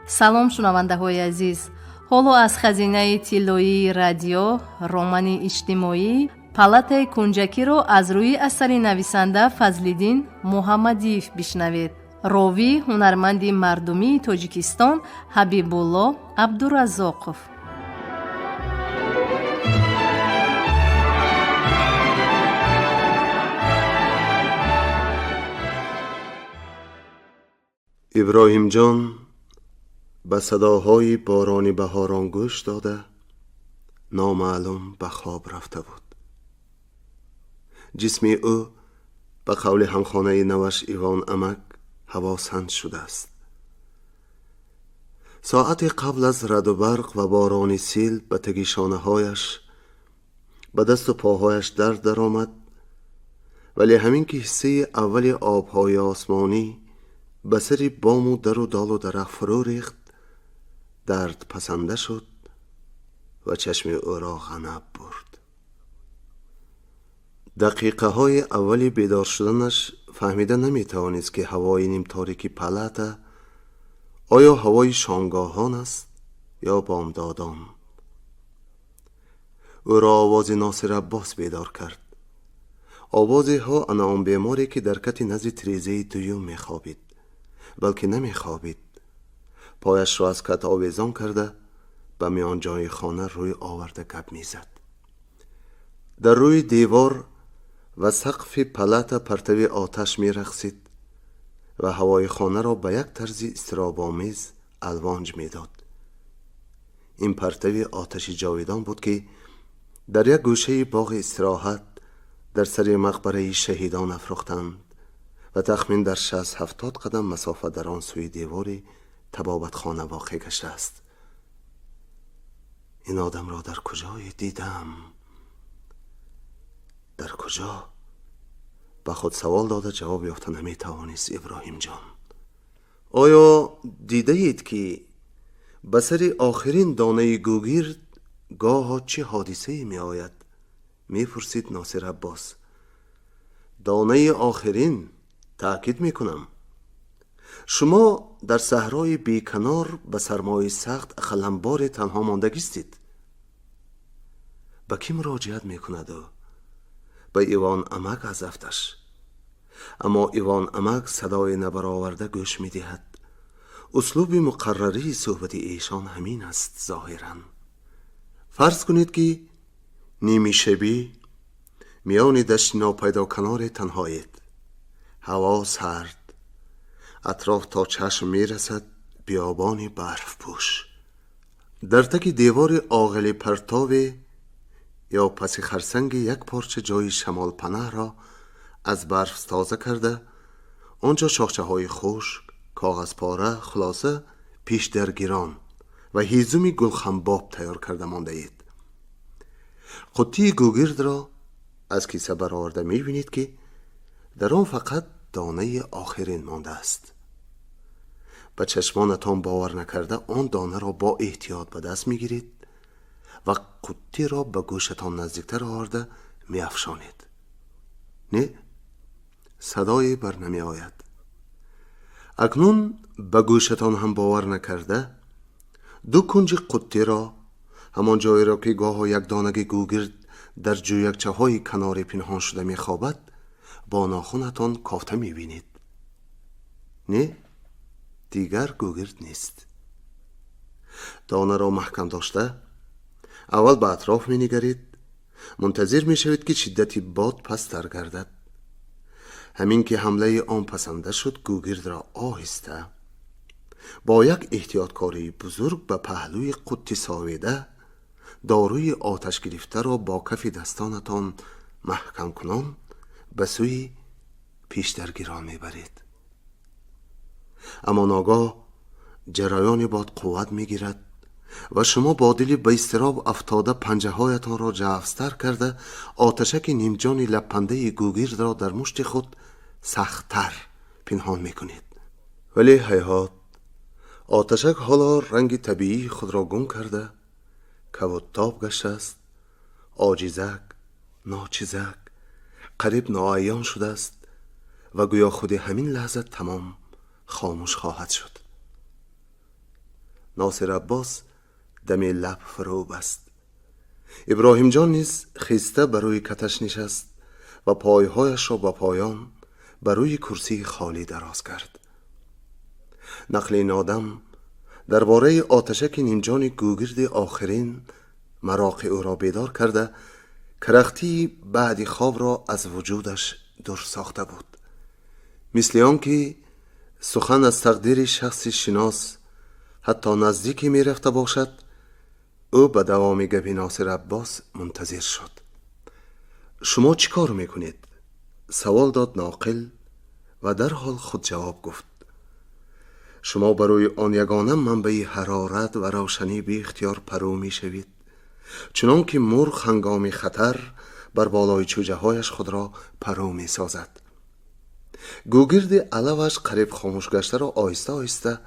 салом шунавандаҳои азиз, ҳоло аз хазинаи тиллоии радио романи иҷтимоӣ палатаи кунҷакиро аз рӯи асари нависанда Фазлиддин Муҳаммадиев бишнавед. ровӣ ҳунарманди мардумии Тоҷикистон Ҳабибулло Абдураззоқов. иброҳимҷон ба садоҳои борони баҳорон гӯш дода номаълум ба хоб рафта буд. ҷисми ӯ ба қавли ҳамхонаи наваш Ивон Амак ҳавосанд шудааст. соати қабл аз раъду барқ ва борони сил ба таги шонаҳояш, ба дасту поҳояш дард даромад, вале ҳамин ки ҳиссаи аввали обҳои осмонӣ ба сари бому дару долу дарахт фурӯ рехт, дард пасанда шуд ва чашми ӯро ғанаб бурд. дақиқаҳои аввали бедор шуданаш фаҳмида наметавонист ки ҳавои нимторики палата оё ҳавои шомгоҳон аст ё бомдодон. ӯро овози Носир Аббос бедор кард. овози ҳо он беморе ки дар кати назди тирезаи дуюм мехобид, балки намехобид. пояшро аз кат овезон карда ба миёнҷои хона рӯй оварда гап мезад. дар рӯи девор ва сақфи палата партави оташ мерахсид ва ҳавои хонаро ба як тарзи изтиробомез алвонҷ медод. ин партави оташи ҷовидон буд ки дар як гӯшаи боғи истироҳат дар сари мақбараи шаҳидон афрохтанд ва тахмин дар 60-70 қадам масофа дар он сӯи девори табобатхона воқеъ гашт. ин одамро дар куҷое дидам? дар куҷо? ба худ савол дода ҷавоб ёфта наметавонист иброҳимҷон. оё дидаед ки ба сари охирин донаи гӯгирд гоҳо чӣ ҳодисае меояд? мепурсид Носир Аббос. донаи охирин? таъкид мекунам. шумо дар саҳрои беканор ба сармои сахт ақалламборе танҳо мондагистед. ба кӣ муроҷиат мекунад ӯ? ба Ивон Амак аз афташ. аммо Ивон Амак садои набароварда гӯш медиҳад. услуби муқаррарии суҳбати эшон ҳамин аст. зоҳиран фарз кунед ки ними шабӣ миёни дашти нопайдоканоре танҳоед. ҳаво сард, атроф то чашм мерасад биёбони барфпӯш. дар таки девори оғили партове ё паси харсанги як порча ҷои шамолпанаҳро аз барф тоза карда, онҷо шохчаҳои хушк, коғазпора, хулоса пешдаргирон ва ҳезуми гулханбоб тайёр карда мондаед. қуттии гӯгирдро аз киса бароварда мебинед ки дар он фақат донаи охирин мондааст. ба чашмонатон бовар накарда он донаро бо эҳтиёт ба даст мегиред ва қуттиро ба гӯшатон наздиктар оварда меафшонед. не, садое бар намеояд. акнун ба гӯшатон ҳам бовар накарда ду кунҷи қуттиро, ҳамон ҷоеро ки гоҳо як донаги гӯгирд дар ҷӯякчаҳои каноре пинҳон шуда мехобад, бо нохунатон кофта мебинед. не, дигар гӯгирд нест. донаро маҳкам дошта аввал ба атроф менигаред, мунтазир мешавед ки шиддати бод пасттар гардад. ҳамин ки ҳамлаи он пасанда шуд, гӯгирдро оҳиста бо як эҳтиёткории бузург ба паҳлӯи қутти соведа дорӯи оташгирифтаро бо кафи дастонатон маҳкамкунон ба сӯи пешдаргирон мебаред. аммо ногоҳ ҷараёни бод қувват мегирад ва шумо бо дили ба изтироб афтода панҷаҳоятонро ҷавстар карда оташаки нимҷони лаппандаи гӯгирдро дар мушти худ сахттар пинҳон мекунед. вале ҳайҳот, оташак ҳоло ранги табиии худро гум карда кавуттоб гаштааст, оҷизак, ночизак, қариб ноайён шудааст ва гӯё худи ҳамин лаҳза тамом хомӯш хоҳад шуд. ناصر عباس دم لب فرو بست. ابراهیم جان نیز خیسته بر روی کتش نشست و پایهایش را با پایان بر روی کرسی خالی دراز کرد. نقل این آدم درباره آتشک نیمجان گوگرد آخرین مراق او را بیدار کرده که رختی بعد خواب را از وجودش دور ساخته بود، مثل آنکه سخن از تقدیر شخص شناس حتی نزدیکی می رفته باشد. او به دوام گپ ناصر عباس منتظر شد. شما چی کار میکنید؟ سوال داد ناقل و در حال خود جواب گفت. شما برای آن یگانه منبع حرارت و روشنی بی اختیار پرو می شوید، چنان که مرغ هنگام خطر بر بالای چوجه هایش خود را پرو می سازد. گوگرد علوش قریب خاموش گشته را آهسته آهسته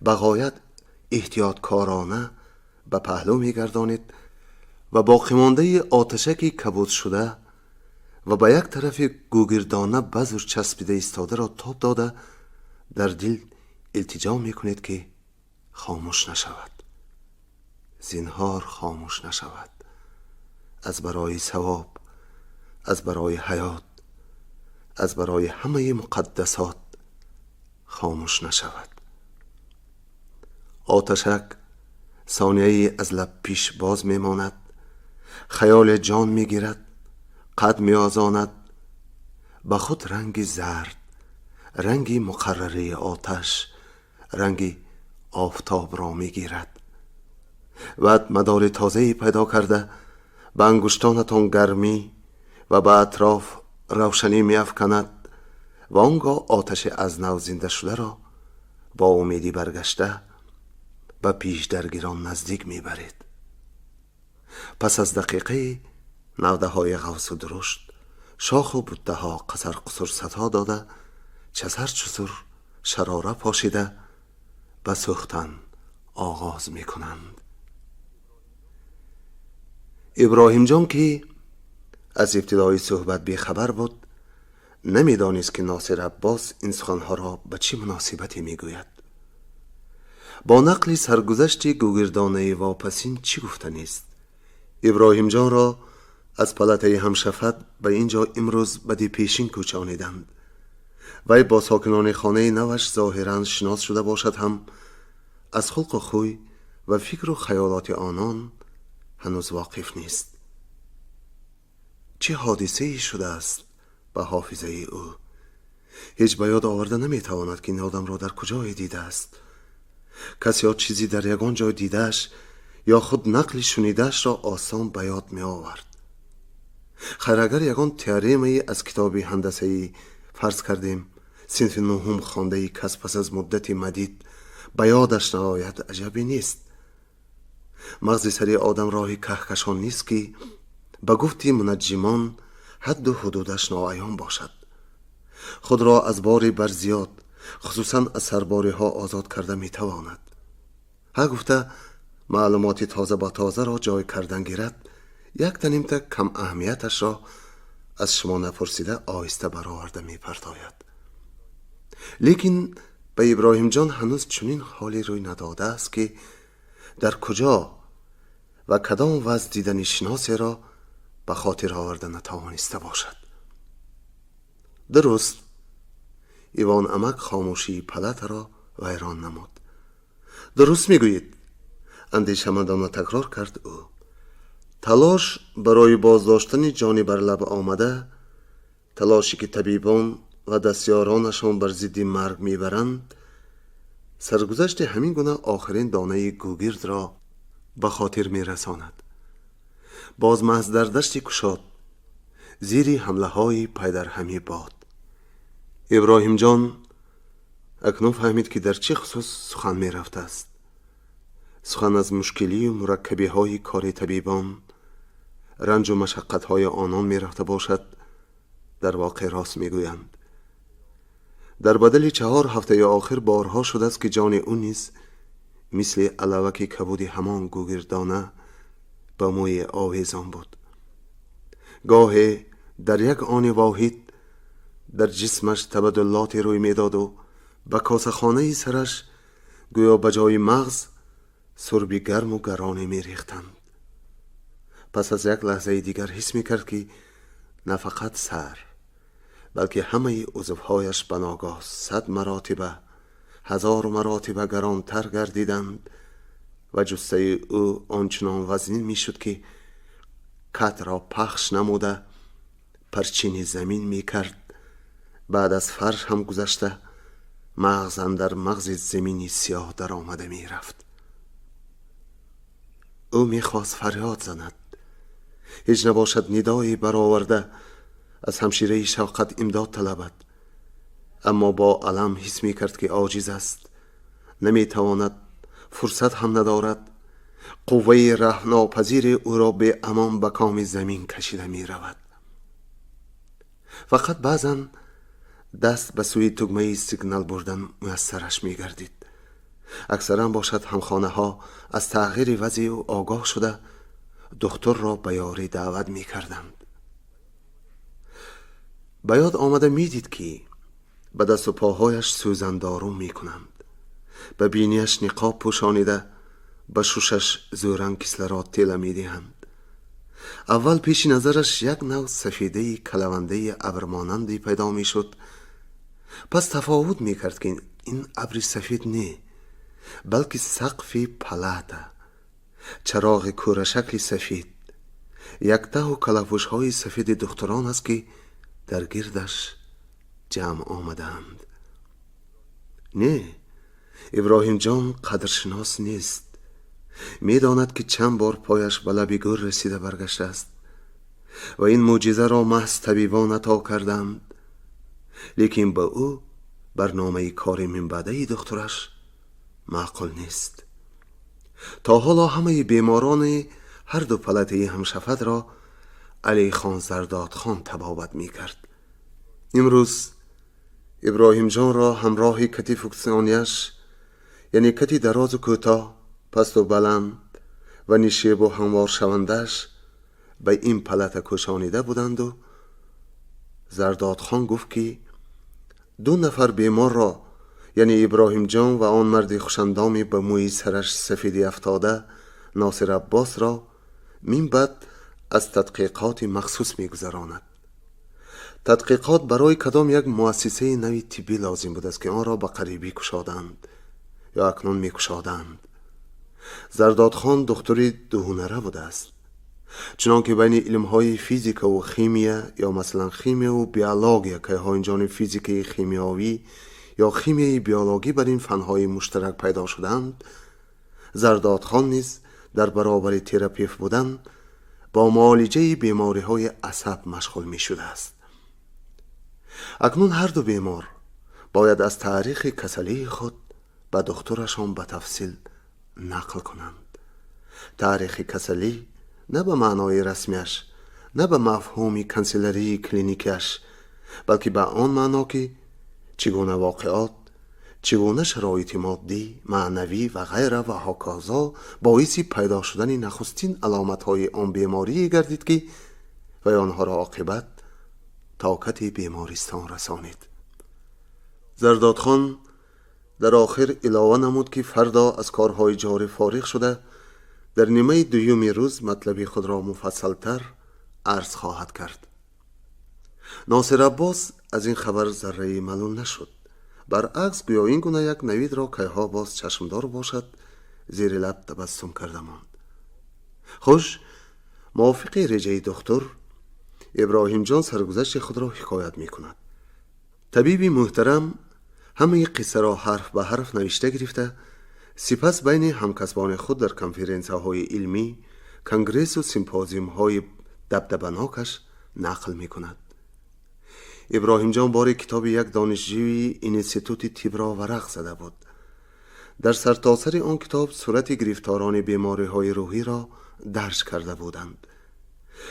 به غایت احتیاطکارانه به پهلو می گردانید و باقی مانده آتشکی کبود شده و به یک طرف گوگردانه بذر چسبیده ایستاده را تاب داده در دل التجا می کنید که خاموش نشود. زینهار خاموش نشود. از برای ثواب، از برای حیات، از برای همه مقدسات خاموش نشود. آتشک ثانیه‌ای از لب پیش باز می ماند، خیال جان می گیرد، قد می آزاند، به خود رنگی زرد، رنگی مقرره آتش، رنگی آفتاب را می گیرد. بعد مدار تازه‌ای پیدا کرده به انگشتانتان گرمی و به اطراف روشنی می افکند و آنگاه آتش از نو زنده شده را با امیدی برگشته به پیش درگیران نزدیک می برید. پس از دقیقه نوده های غوث و درشت شاخ و بوته ها قصر قصر صدا داده چسر چسر شراره پاشیده به سوختن آغاز می کنند. ابراهیم جان که از ابتدای صحبت بی خبر بود نمی دانست که ناصر عباس این سخنها را به چه مناسبتی می گوید. با نقل سرگذشت گوگردانه واپسین چی گفتنی است؟ ابراهیم جان را از پلته همشفت به اینجا امروز بدی پیشین کوچانیدند. وی با ساکنان خانه نوش ظاهراً شناس شده باشد هم از خلق و خوی و فکر و خیالات آنان هنوز واقف نیست. چه حادثه‌ای شده است به حافظه او؟ هیچ به یاد آورده نمیتواند که این آدم را در کجای دیده است. کسی ها چیزی در یگان جای دیدهش یا خود نقل شنیدهش را آسان به یاد می آورد. خیر اگر یگان تئوریمی از کتابی هندسه‌ای فرض کردیم صنف نهم خوانده کس پس از مدتی مدید به یادش نآید عجبی نیست. مغز سری آدم راهی کهکشان نیست که به گفتی منجمان حد و حدودش ناعیان باشد. خود را از باری بر زیاد خصوصا از سرباری ها آزاد کرده می تواند. ها گفته معلومات تازه با تازه را جای کردن گیرد، یک تنیمته کم اهمیتش را از شما نپرسیده آهسته برآورده می پرتاید. لیکن به ابراهیم جان هنوز چنین حالی روی نداده است که در کجا و کدام وضع دیدن شناسی را به خاطر آورده نتوانسته باشد. درست ایوان امک خاموشی پلت را ویران نمود. درست میگویید، اندیشمندانه تکرار کرد او. تلاش برای بازداشتن جانی بر لب آمده، تلاشی که طبیبان و دستیارانشان بر ضد مرگ میبرند، سرگذشت همین گونه آخرین دانه گوگرد را به خاطر میرساند. باز محض در دشت کشاد زیری حمله های پای در همی باد. ابراهیم جان اکنون فهمید که در چه خصوص سخن می رفته است. سخن از مشکلی و مرکبی های کار طبیبان، رنج و مشقت های آنان می رفته باشد. در واقع راست می گویند. در بدل 4 هفته آخر بارها شده است که جان او نیز مثل علوک کبود همان گوگردانه به موی آویزان بود. گاهی در یک آن واحد در جسمش تبدلاتی روی میداد و به کاسه خانه سرش گویا بجای مغز سربی گرم و گرانی می ریختند. پس از یک لحظه دیگر حس می کرد که نه فقط سر بلکه همه عضوهایش به ناگاه 100 مراتب 1000 مراتب گرانتر گردیدند و جثه او آنچنان وزنی می شد که کت را پخش نموده پرچین زمین می کرد. بعد از فرش هم گذشته مغز اندر مغز زمینی سیاه در آمده می رفت. او می خواست فریاد زند، هیچ نباشد ندایی برآورده از همشیره شفقت امداد طلبد، اما با الم حس می کرد که عاجز است، نمی تواند، فرصت هم ندارد. قوه رهناپذیر او را به امان به کام زمین کشیده می رود. فقط بعضا دست به سوی تگمه سیگنال بردن میسرش می گردید. اکثرا باشد همخانه ها از تغییر وضع او آگاه شده دکتر را به یاری دعوت می کردند. به یاد آمده می دید که به دست و پاهایش سوزن دارو می کنند، به بینیش نقاب پوشانیده به شوشش زورن کسلرات تیله می دهند. اول پیش نظرش یک نوع سفیده کلونده ابرمانندی پیدا می شد. پس تفاوت می کرد که این ابر سفید نه بلکه سقف پلاته، چراغ کوره شکل سفید، یک ته کلافوش های سفید دختران است که در گردش جمع آمدند. نه، ابراهیم جان قدرشناس نیست. می داند که چند بار پایش به لب گور رسیده برگشته است و این معجزه را محض طبیبان عطا کردند، لیکن به او برنامه کار من بعده دکترش معقول نیست. تا حالا همه بیماران هر دو پلته همشفت را علی خان زرداد خان طبابت می کرد. امروز ابراهیم جان را همراه کتی فکسیونیش، یعنی کتی دراز و کوتاه، پست و بلند و نیشیب و هموار شوندش به این پلته کشانیده بودند و زرداد خان گفت که 2 نفر بیمار را، یعنی ابراهیم جان و آن مرد خوشندامی به موی سرش سفیدی افتاده ناصر عباس را من بعد از تدقیقات مخصوص می گذراند. تدقیقات برای کدام یک مؤسسه نوی طبی لازم بود است که آن را به قریبی کشادند یا اکنون می کشادند. زرداد خان دکتری دهونره بوده است، چنانکه بین علمهای فیزیک و خیمیا یا مثلا خیمیا و بیولوژی که هاینجان فیزیک خیمیایی یا خیمیای بیولوژی بر این فنهای مشترک پیدا شدند، زرداد خان نیز در برابر تراپیف بودن با معالجه بیماری های عصب مشغول می شده است. اکنون هر دو بیمار باید از تاریخ کسلی خود به دکترشان به تفصیل نقل کنند. تاریخ کسلی نه به معنای رسمیش، نه به مفهومی کنسیلری کلینیکش، بلکه به آن معنا که چگونه واقعات، چگونه شرایط مادی، معنوی و غیره و هاکازا باعث پیدا شدن نخستین علامت‌های آن بیماری گردید که و آنها را عاقبت طاقت بیمارستان رسانید. زرداد خان در آخر علاوه نمود که فردا از کارهای جاری فارغ شده در نیمه دوم روز مطلب خود را مفصلتر عرض خواهد کرد. ناصر عباس از این خبر ذره ملول نشد. برعکس گویا این گونه یک نوید را که ها باز چشمدار باشد زیر لب تبسم کرده ماند. خوش موافق رجای دکتر ابراهیم جان سرگذشت خود را حکایت می کند. طبیب محترم همه قصه را حرف به حرف نوشته گرفته، سپس بین همکسبان خود در کنفرانس های علمی، کنگرس و سیمپوزیوم های دبدبناکش نقل می کند. ابراهیم جان بار کتاب یک دانشجوی اینستیتوت طب را ورق زده بود. در سرتاسر آن کتاب صورت گرفتاران بیماری های روحی را درج کرده بودند.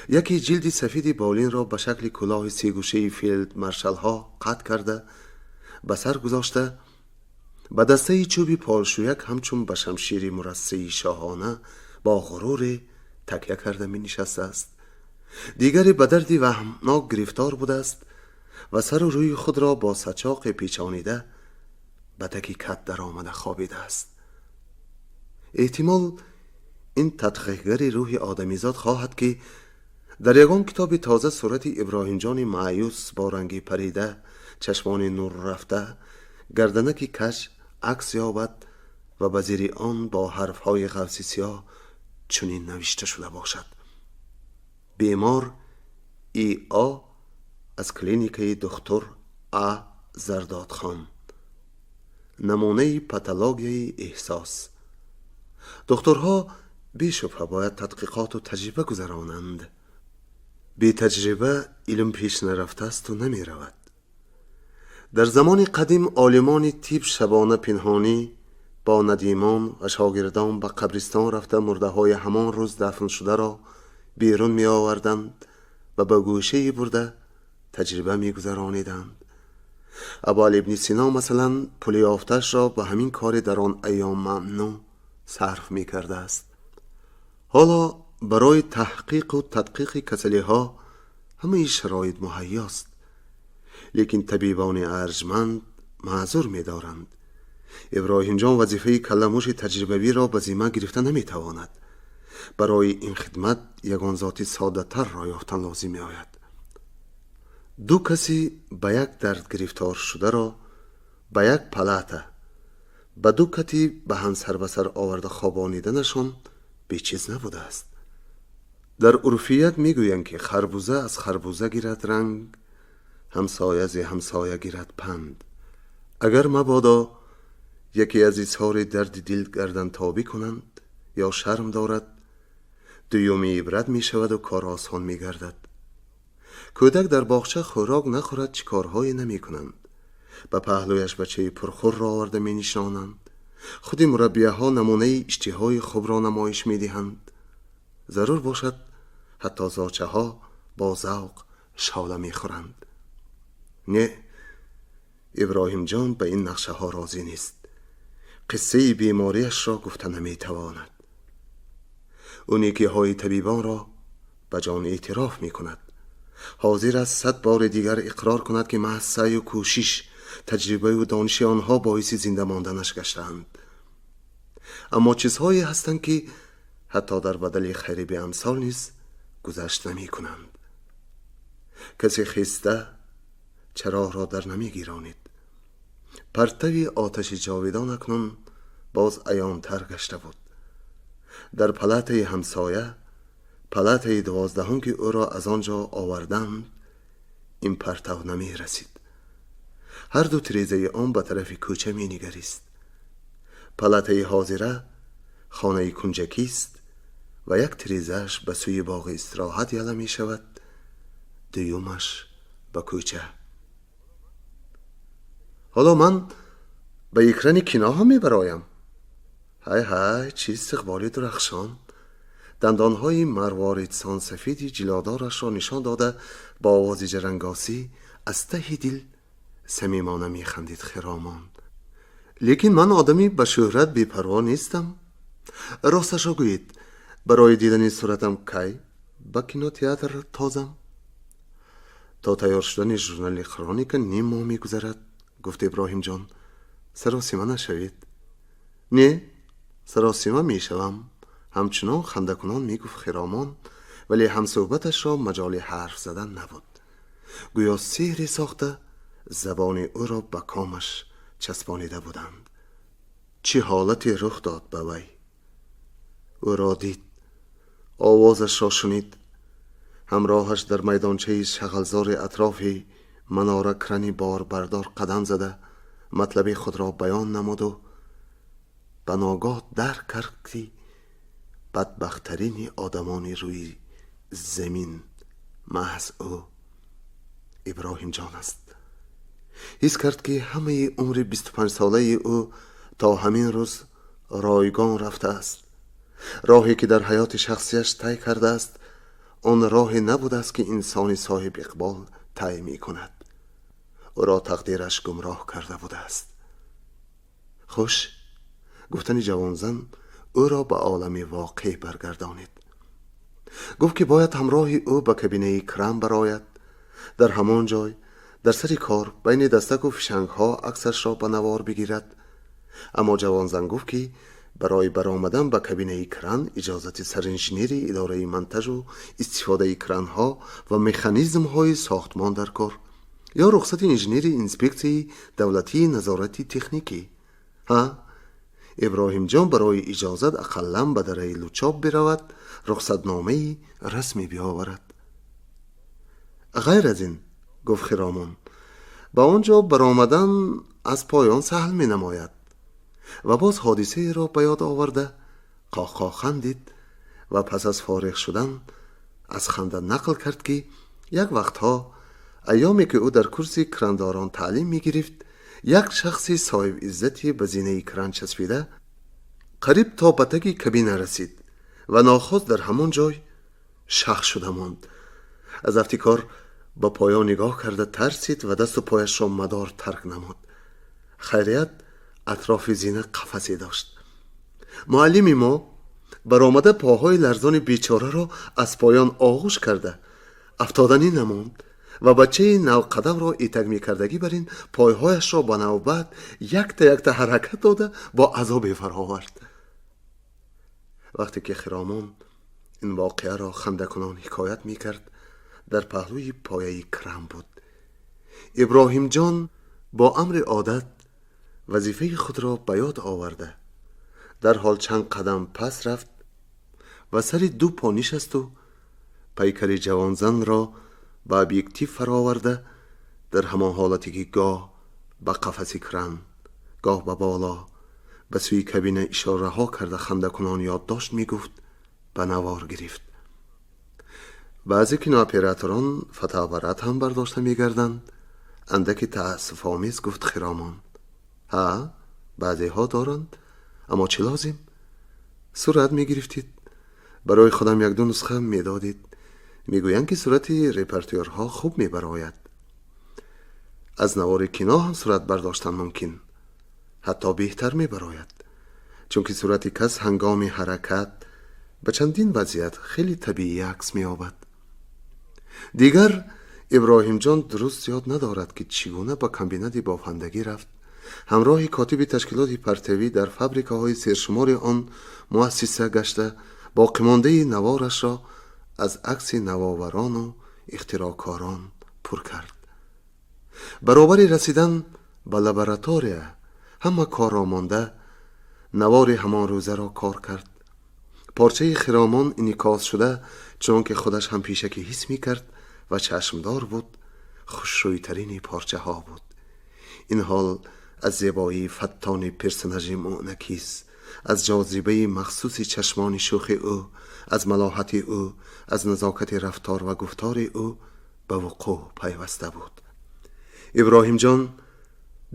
یکی جلد سفید بالین را به شکل کلاه 3 گوشه فیلد مارشال ها قطع کرده به سر گذاشته، به دسته چوبی پالشویک همچون به شمشیر مرصع شاهانه با غرور تکیه کرده می نشسته است. دیگری به دردی وهمناک گرفتار بوده است و سر و روی خود را با سچاق پیچانیده به تکی کت در آمده خوابیده است. احتمال این تحقیقگر روح آدمیزاد خواهد که در یگان کتاب تازه صورت ابراهیم جان مایوس با رنگی پریده، چشمان نور رفته، گردنکی کج عکس یابد و به زیر آن با حرفهای قوسی سیاه چنین نوشته شده باشد: بیمار ای آ از کلینیک دکتر آ زرداد خان، نمونه پاتولوژی احساس. دکترها بی شبهه باید تحقیقات و تجربه گذرانند. بی تجربه علم پیش نرفته است و نمی رود. در زمان قدیم عالمان طب شبانه پنهانی با ندیمان و شاگردان به قبرستان رفته مرده های همان روز دفن شده را بیرون می آوردند و به گوشه برده تجربه می گذرانیدند. ابو علی ابن سینا مثلا پول یافتش را به همین کار در آن ایام ممنوع صرف می کرده است. حالا برای تحقیق و تدقیق کسلی ها همه شرایط مهیاست، لیکن طبیبان ارجمند معذور می دارند. ابراهیم جان وظیفه کلموش تجربوی را به ذمه گرفته نمی تواند. برای این خدمت یگان ذاتی ساده تر را یافتن لازم می آید. دو کسی به یک درد گرفتار شده را به یک پلاته به دو کتی به هم سر به سر آورده خوابانیدنشان بی چیز نبوده است. در عرفیت می گویند که خربوزه از خربوزه گیرد رنگ، همسایه از همسایه گیرد پند. اگر مبادا یکی از اظهار درد دل گردن تابی کنند یا شرم دارد، دومی عبرت می شود و کار آسان می گردد. کودک در باغچه خوراک نخورد چه کارهایی نمی کنند. به پهلویش بچه پرخور را آورده می نشانند. خودی مربیه ها نمونه اشتهای خوب را نمایش می دهند. ضرور باشد حتی زاچه ها با ذوق شاله می خورند. نه، ابراهیم جان به این نقشه ها راضی نیست. قصه بیماریش را گفته نمی تواند. اونی که های طبیبان را به جان اعتراف می کند. حاضر است 100 بار دیگر اقرار کند که محض سعی و کوشش، تجربه و دانش آنها باعث زنده ماندنش گشتند. اما چیزهایی هستند که حتی در بدل خیر به امثال نیز گذشت نمی کنند. کسی خسته چراغ را در نمی گیرانید. پرتوی آتش جاویدان اکنون باز عیان تر گشته بود. در پلاته همسایه، پلاته 12 که او را از آنجا آوردند، این پرتو نمی رسید. هر دو تریزه آن به طرف کوچه می نگریست. پلاته حاضره خانه کنجکی است و یک تریزش به سوی باغ استراحت یله می شود، دویومش به کوچه. حالا من به یک رن کینا ها می برایم. های های، چی استقبالی درخشان. دندانهای مروارید سان سفید جلادارش را نشان داده با آواز جرنگاسی از ته دل صمیمانه می خندید خرامان. لیکن من آدمی به شهرت بی‌پروا نیستم. راستش را گویید، برای دیدن صورتم کی به کینو تئاتر تازم؟ تا تیار شدن ژورنال کرونیک نیم ماه می گذرد. گفت ابراهیم جان سراسیمه نشوید. نه، سراسیمه می شوم. همچنان خنده کنان می گفت خرامان، ولی هم صحبتش را مجال حرف زدن نبود. گویا سحری ساخته زبان او را به کامش چسبانیده بودند. چه حالتی رخ داد به وی. او را دید، آوازش را شنید. همراهش در میدانچه شغلزار اطراف مناره کرنی بار بردار قدم زده مطلب خود را بیان نمود و به ناگاه درک کرد که بدبخترین آدمانی روی زمین محض او ابراهیم جان است. حس کرد که همه عمر 25 ساله او تا همین روز رایگان رفته است. راهی که در حیات شخصیش طی کرده است آن راهی نبوده است که انسانی صاحب اقبال طی می کند. او را تقدیرش گمراه کرده بوده است. خوش گفتن جوانزن او را به عالم واقعی برگردانید. گفت که باید همراه او به کابینه کرم براید. در همان جای در سر کار بین دستک و فشنگ ها عکسش را به نوار بگیرد. اما جوانزن گفت که برای برآمدن به کابینه کران اجازت سرانشینی اداره منتج و استفاده کران ها و مکانیزم های ساختمان در کار یا رخصت انجینیر اینسپکسی دولتی نظارتی تکنیکی. ابراهیم جان برای اجازت اقلا به دره لوچاب برود، رخصتنامه رسمی بیاورد. غیر از این، گفت خرامان، با آنجا برآمدن از پایان سهل می نماید. و باز حادثه را به یاد آورده قاقا خندید و پس از فارغ شدن از خنده نقل کرد که یک وقتها ایامی که او در کرسی کرانداران تعلیم می گرفت، یک شخصی صاحب عزتی به زینه کران چسبیده قریب تا به تک کابینه رسید و ناخواسته در همان جای شخ شده ماند. از افتکار به پایان نگاه کرده ترسید و دست و پایش را مدار ترک نمود. خیریت اطراف زینه قفسی داشت. معلم ما برآمده پاهای لرزان بیچاره را از پایان آغوش کرده افتادنی نماند و بچه نوقدم را ایتک می کردگی بر این پایهایش را به نوبت یک تا حرکت داده با عذاب فرآورد. وقتی که خرامان این واقعه را خنده کنان حکایت می کرد، در پهلوی پایه کرم بود. ابراهیم جان با امر عادت وظیفه خود را به یاد آورده در حال چند قدم پس رفت و سر دو پا نشست و پیکر جوانزن را با ابیکتیو فراورده در همان حالتی که گاه به قفس کران گاه به بالا به سوی کابینه اشاره ها کرده خنده کنان یادداشت می گفت به نوار گرفت. بعضی کینو اپراتوران فتاورت هم برداشته می گردند. اندکی تأسف آمیز گفت خرامان. بعضی ها دارند، اما چه لازم؟ صورت می گرفتید، برای خودم یک دو نسخه می دادید. می گویند که صورت رپرتورها خوب می براید. از نوار کینا هم صورت برداشتن ممکن، حتی بهتر می براید، چون که صورت کس هنگام حرکت به چندین وضعیت خیلی طبیعی عکس می آبد. دیگر ابراهیم جان درست یاد ندارد که چگونه با کابینه بافندگی رفت، همراه کاتب تشکیلات پرتوی در فابریکه های سرشمار آن مؤسسه گشته باقی مانده نوارش را از عکس نوآوران و اختراعکاران پر کرد. برابر رسیدن به لابراتوار همه کار را مانده، نوار همان روزه را کار کرد. پارچه خرامان انعکاس شده، چون که خودش هم پیشکی حس می کرد و چشمدار بود، خوشروی ترین پارچه ها بود. این حال از زیبایی فتان پرسنژ معنکیس، از جاذبه مخصوص چشمان شوخ او، از ملاحت او، از نزاکت رفتار و گفتار او به وقوع پیوسته بود. ابراهیم جان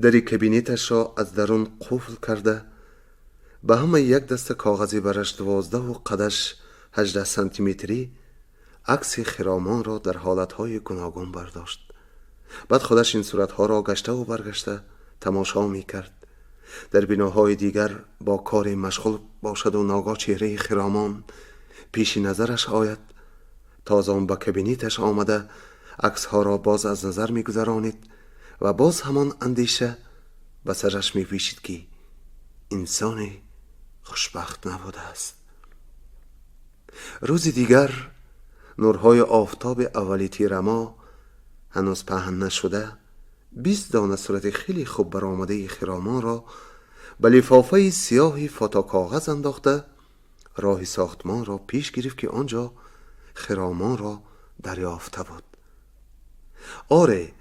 در کابینتش را از درون قفل کرده، به همه یک دست کاغذی برش 12 و قدش 18 سانتی متری عکس خرامان را در حالتهای گوناگون برداشت. بعد خودش این صورتها را گشته و برگشته تماشا می کرد. در بیناهای دیگر با کار مشغول باشد و ناگاه چهره خرامان پیش نظرش آید. تازه آن با کابینتش آمده عکسها را باز از نظر می گذرانید و باز همان اندیشه به سرش می پیچید که انسانی خوشبخت نبوده است. روز دیگر نورهای آفتاب اولی تیر ماه هنوز پهن نشده 20 دانه صورت خیلی خوب برآمده خرامان را به لفافه سیاهی فوتوکاغذ انداخته راه ساختمان را پیش گرفت که آنجا خرامان را دریافته بود. آره،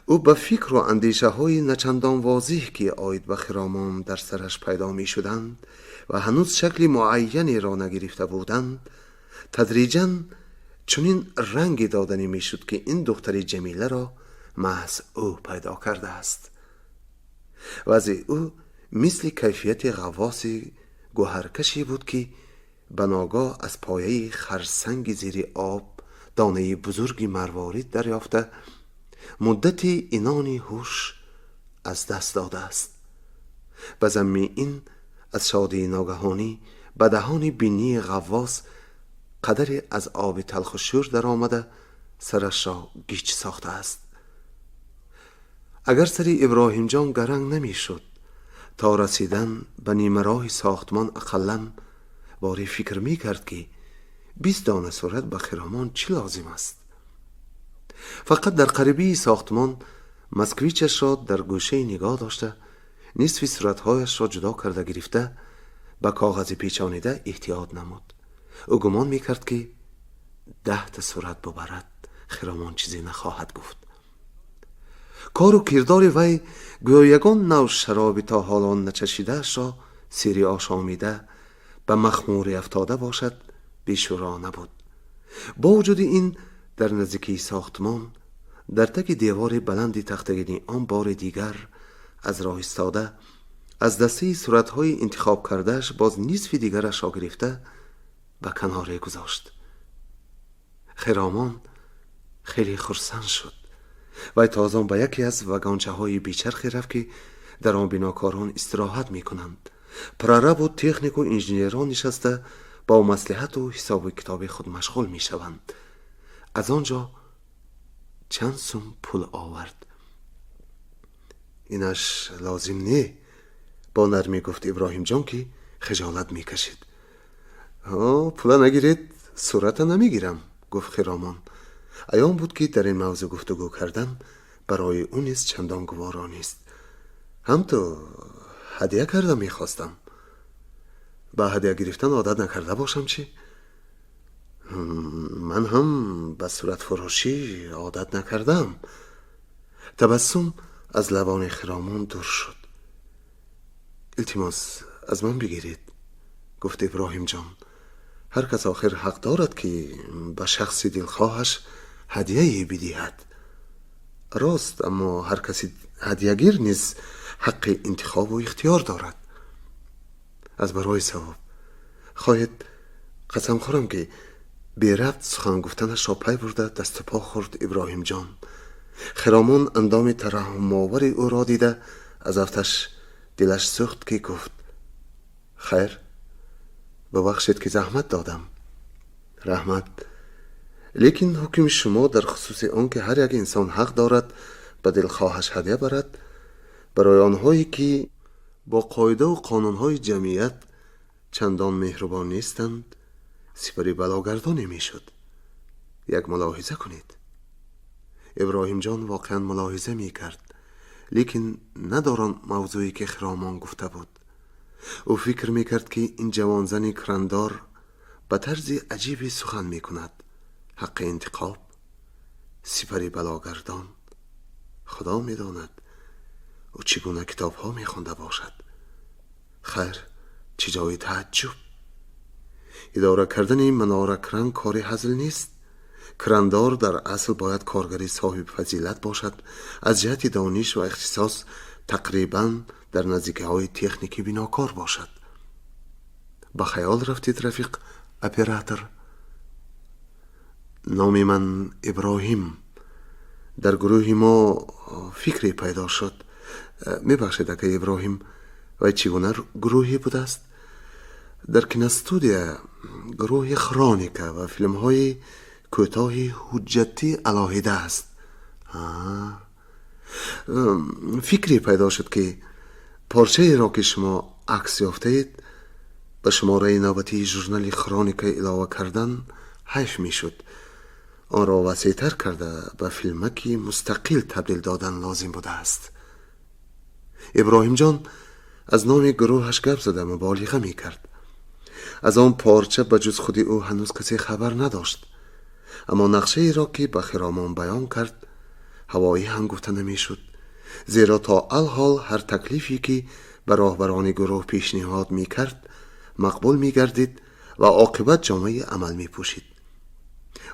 او به فکر و اندیشه های نچندان واضح که آید به خرامان در سرش پیدا می شدند و هنوز شکل معینی را نگرفته بودند، تدریجاً چنین رنگی دادنی می شد که این دختر جمیله را محض او پیدا کرده است. وضع او مثل کیفیت غواص گوهرکشی بود که به ناگاه از پایه خرسنگ زیر آب دانه بزرگی مروارید دریافته مدتی اینانی هوش از دست داده است. به ضمن این از شادی ناگهانی به دهان بینی غواص قدری از آب تلخ و شور در آمده سرش را گیج ساخته است. اگر سری ابراهیم جان گرنگ نمی شد تا رسیدن به نیمه راه ساختمان اقلاً باری فکر می کرد که 20 دانه صورت به خرامان چی لازم است. فقط در قریبی ساختمان مسکویچش را در گوشه نگاه داشته، نصف صورتهایش را جدا کرده گرفته به کاغذ پیچانیده احتیاط نمود. او گمان می کرد که 10 تا صورت ببرد خرامان چیزی نخواهد گفت. کار و کردار وی گویا یگان نوع شرابی تا حالا نچشیده‌اش را سری آشامیده به مخموری افتاده باشد بیشورا نبود. با وجود این در نزدیکی ساختمان در تک دیوار بلند تختگینی آن بار دیگر از راه ایستاده از دسته صورت‌های انتخاب کردهش باز نصف دیگرش را گرفته به کناره گذاشت. خرامان خیلی خرسند شد. وی تازه به یکی از وگانچه‌های بیچرخی رفت که در آن بناکاران استراحت می‌کنند. پرره بود تکنیک و انجینیران نشسته با مصلحت و حساب و کتاب خود مشغول می‌شوند. از آنجا چند سوم پول آورد. اینش لازم نه، با نرمی گفت ابراهیم جان که خجالت میکشید. پول نگیرید صورت نمیگیرم، گفت خرامان. ایام بود که در این موضوع گفتگو کردن برای اون نیز چندان گوارا نیست. هم تو هدیه کرده میخواستم. با هدیه گرفتن عادت نکرده باشم چی؟ من هم به صورت فروشی عادت نکردم. تبسم از لبان خرامان دور شد. التماس از من بگیرید، گفت ابراهیم جان. هر کس آخر حق دارد که به شخص دلخواهش هدیه بدهد. راست، اما هر کسی هدیه گیر نیز حق انتخاب و اختیار دارد. از برای ثواب خواهد قسم خورم که بی ربط سخن گفتنش را پی برده دست پا خورد ابراهیم جان. خرامان اندام ترحم آور او را دیده از افتش دلش سوخت که گفت خیر، ببخشید که زحمت دادم. رحمت، لیکن حکم شما در خصوص آن که هر یک انسان حق دارد به دلخواهش هدیه برد برای آنهایی که با قاعده و قانونهای جمعیت چندان مهربان نیستند سپری بلاگردانی می شد. یک ملاحظه کنید. ابراهیم جان واقعا ملاحظه می کرد، لیکن ندارن موضوعی که خرامان گفته بود. او فکر می کرد که این جوانزن کرندار به طرز عجیبی سخن می کند. حق انتخاب، سپری بلاگردان. خدا می داند او چگونه کتاب ها می خونده باشد. خیر، چه جای تعجب. اداره کردن مناره کرند کاری هزل نیست. کرندار در اصل باید کارگری صاحب فضیلت باشد. از جهت دانش و اختصاص تقریبا در نزدیکی های تکنیکی بیناکار باشد. با خیال رفتید رفیق اپراتور؟ نام من ابراهیم. در گروه ما فکری پیدا شد. میبخشید که ابراهیم و چگونه گروهی بوده است؟ در کیناستودیا گروه خرانیکا و فیلم های کوتاه حجتی علاهیده است. فکری پیدا شد که پارچه را که شما عکس یافتید به شماره نوبتی ژورنال خرانیکا علاوه کردن حیف می شد. آن را وسیع‌تر کرده به فیلمکی مستقل تبدیل دادن لازم بوده است. ابراهیم جان از نام گروهش گپ زده مبالغه می کرد. از آن پارچه به جز خودی او هنوز کسی خبر نداشت. اما نقشه ای را که به خرامان بیان کرد هوایی هم گفته نمی شد، زیرا تا الحال هر تکلیفی که به راهبران گروه پیشنهاد می کرد مقبول می گردید و عاقبت جامعه عمل می پوشید.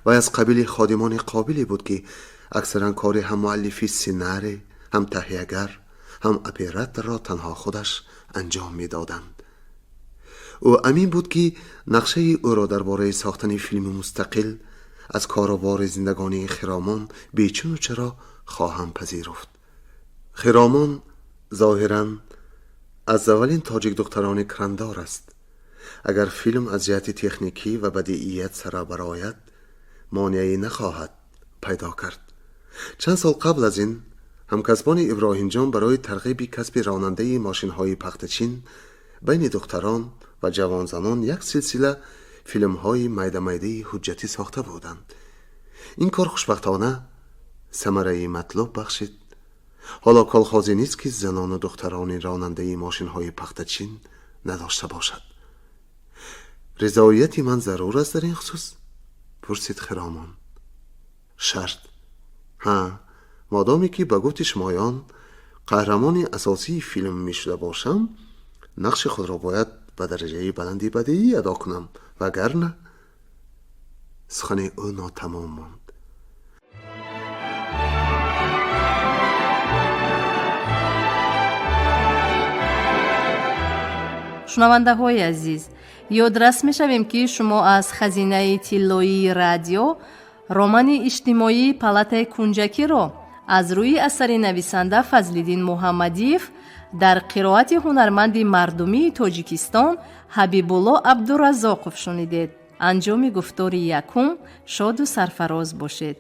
و از قبیل خادمان قابلی بود که اکثرا کار هم مؤلفی سیناری، هم تهیه‌گر، هم اپراتور را تنها خودش انجام می دادند. او امین بود که نقشه او را درباره ساختن فیلم مستقل از کاروبار زندگانی خرامان بیچون و چرا خواهم پذیرفت. خرامان ظاهراً از اولین تاجیک دختران کرندار است. اگر فیلم از جهت تکنیکی و بدیعیت سر برآید مانعی نخواهد پیدا کرد. چند سال قبل از این ҳамкасбони иброҳимҷон барои тарғиби касби ронандаи мошинҳои пахтачин байни духтарон ва ҷавонзанон як силсила филмҳои майда-майдаи ҳуҷҷатӣ сохта буданд. ин кор хушбахтона самараи матлуб бахшид. ҳоло колхозе нест ки занону духтарони ронандаи мошинҳои пахтачин надошта бошад. ризоияти ман зарур аст дар ин хусус? пурсид Хиромон. шарт? ҳа, модоме ки ба гуфти шумоён қаҳрамони асосии филм мешуда бошам, нақши худро бояд ба дараҷаи баланди бадиӣ адо кунам, вагарна сухани ӯ нотамом монд. шунавандаҳои азиз, ёдрас мешавем ки шумо аз хазинаи тиллоии радио романи иҷтимоии палатаи кунҷакиро аз рӯи асари нависанда Фазлиддин Муҳаммадиев дар қироати ҳунарманди мардумии Тоҷикистон Ҳабибулло Абдураззоқов шунидед. анҷоми гуфтори якум шоду сарфароз бошед.